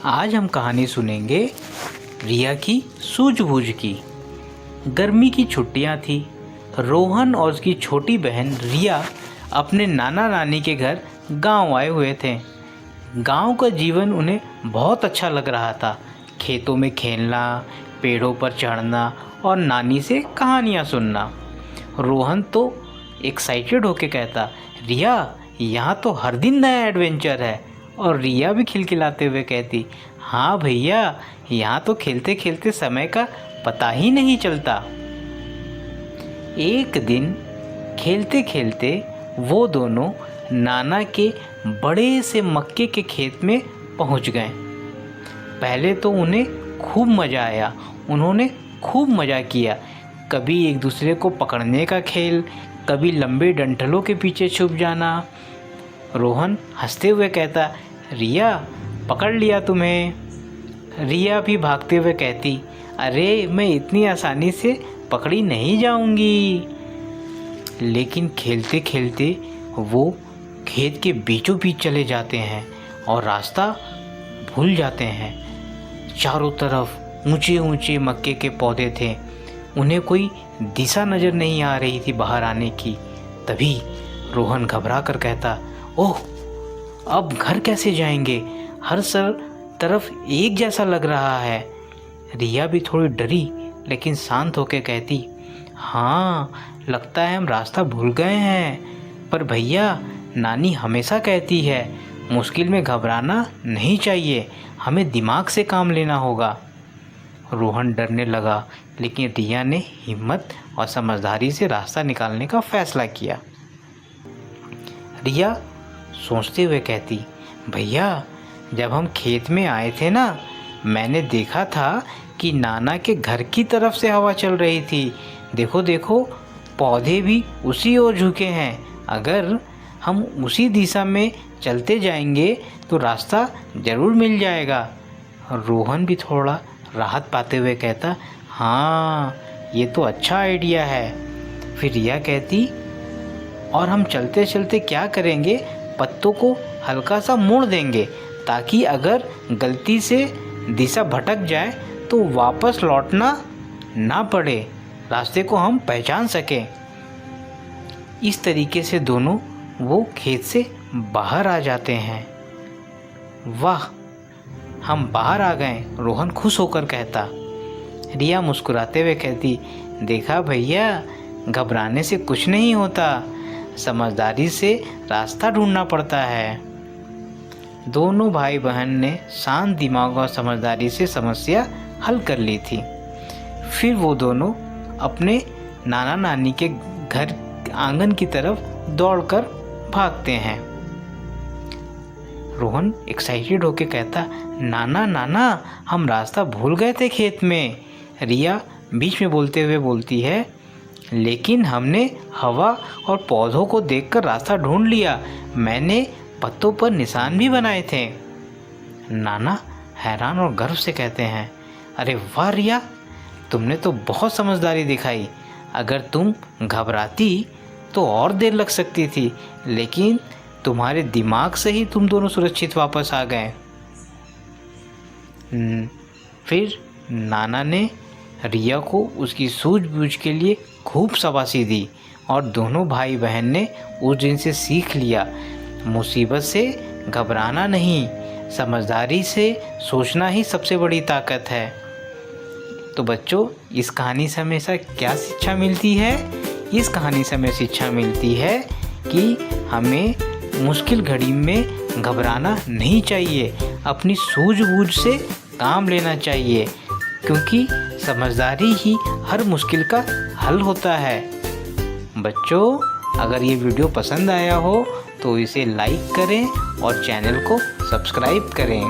आज हम कहानी सुनेंगे रिया की सूझबूझ की। गर्मी की छुट्टियां थी। रोहन और उसकी छोटी बहन रिया अपने नाना नानी के घर गांव आए हुए थे। गांव का जीवन उन्हें बहुत अच्छा लग रहा था। खेतों में खेलना, पेड़ों पर चढ़ना और नानी से कहानियां सुनना। रोहन तो एक्साइटेड होके कहता, रिया यहाँ तो हर दिन नया एडवेंचर है। और रिया भी खिलखिलाते हुए कहती, हाँ भैया, यहाँ तो खेलते खेलते समय का पता ही नहीं चलता। एक दिन खेलते खेलते वो दोनों नाना के बड़े से मक्के के खेत में पहुँच गए। पहले तो उन्हें खूब मज़ा आया। उन्होंने खूब मज़ा किया। कभी एक दूसरे को पकड़ने का खेल, कभी लंबे डंठलों के पीछे छुप जाना। रोहन हंसते हुए कहता, रिया पकड़ लिया तुम्हें। रिया भी भागते हुए कहती, अरे मैं इतनी आसानी से पकड़ी नहीं जाऊंगी। लेकिन खेलते खेलते वो खेत के बीचों बीच चले जाते हैं और रास्ता भूल जाते हैं। चारों तरफ ऊंचे ऊंचे मक्के के पौधे थे। उन्हें कोई दिशा नज़र नहीं आ रही थी बाहर आने की। तभी रोहन घबरा कर कहता, ओह, अब घर कैसे जाएंगे? हर तरफ एक जैसा लग रहा है। रिया भी थोड़ी डरी लेकिन शांत होकर कहती, हाँ, लगता है हम रास्ता भूल गए हैं। पर भैया, नानी हमेशा कहती है मुश्किल में घबराना नहीं चाहिए, हमें दिमाग से काम लेना होगा। रोहन डरने लगा, लेकिन रिया ने हिम्मत और समझदारी से रास्ता निकालने का फैसला किया। रिया सोचते हुए कहती, भैया, जब हम खेत में आए थे ना, मैंने देखा था कि नाना के घर की तरफ से हवा चल रही थी। देखो देखो, पौधे भी उसी ओर झुके हैं। अगर हम उसी दिशा में चलते जाएंगे तो रास्ता ज़रूर मिल जाएगा। रोहन भी थोड़ा राहत पाते हुए कहता, हाँ, ये तो अच्छा आइडिया है। फिर रिया कहती, और हम चलते चलते क्या करेंगे, पत्तों को हल्का सा मोड़ देंगे ताकि अगर गलती से दिशा भटक जाए तो वापस लौटना ना पड़े, रास्ते को हम पहचान सकें। इस तरीके से दोनों वो खेत से बाहर आ जाते हैं। वाह, हम बाहर आ गए, रोहन खुश होकर कहता। रिया मुस्कुराते हुए कहती, देखा भैया, घबराने से कुछ नहीं होता, समझदारी से रास्ता ढूंढना पड़ता है। दोनों भाई बहन ने शांत दिमाग और समझदारी से समस्या हल कर ली थी। फिर वो दोनों अपने नाना नानी के घर आंगन की तरफ दौड़कर भागते हैं। रोहन एक्साइटेड होकर कहता, नाना नाना, हम रास्ता भूल गए थे खेत में। रिया बीच में बोलते हुए बोलती है, लेकिन हमने हवा और पौधों को देखकर रास्ता ढूंढ लिया। मैंने पत्तों पर निशान भी बनाए थे। नाना हैरान और गर्व से कहते हैं, अरे वाह रिया, तुमने तो बहुत समझदारी दिखाई। अगर तुम घबराती तो और देर लग सकती थी, लेकिन तुम्हारे दिमाग से ही तुम दोनों सुरक्षित वापस आ गए। फिर नाना ने रिया को उसकी सूझबूझ के लिए खूब शाबाशी दी और दोनों भाई बहन ने उस दिन से सीख लिया, मुसीबत से घबराना नहीं, समझदारी से सोचना ही सबसे बड़ी ताकत है। तो बच्चों, इस कहानी से हमेशा क्या शिक्षा मिलती है? इस कहानी से हमें शिक्षा मिलती है कि हमें मुश्किल घड़ी में घबराना नहीं चाहिए, अपनी सूझबूझ से काम लेना चाहिए, क्योंकि समझदारी ही हर मुश्किल का हल होता है। बच्चों, अगर ये वीडियो पसंद आया हो तो इसे लाइक करें और चैनल को सब्सक्राइब करें।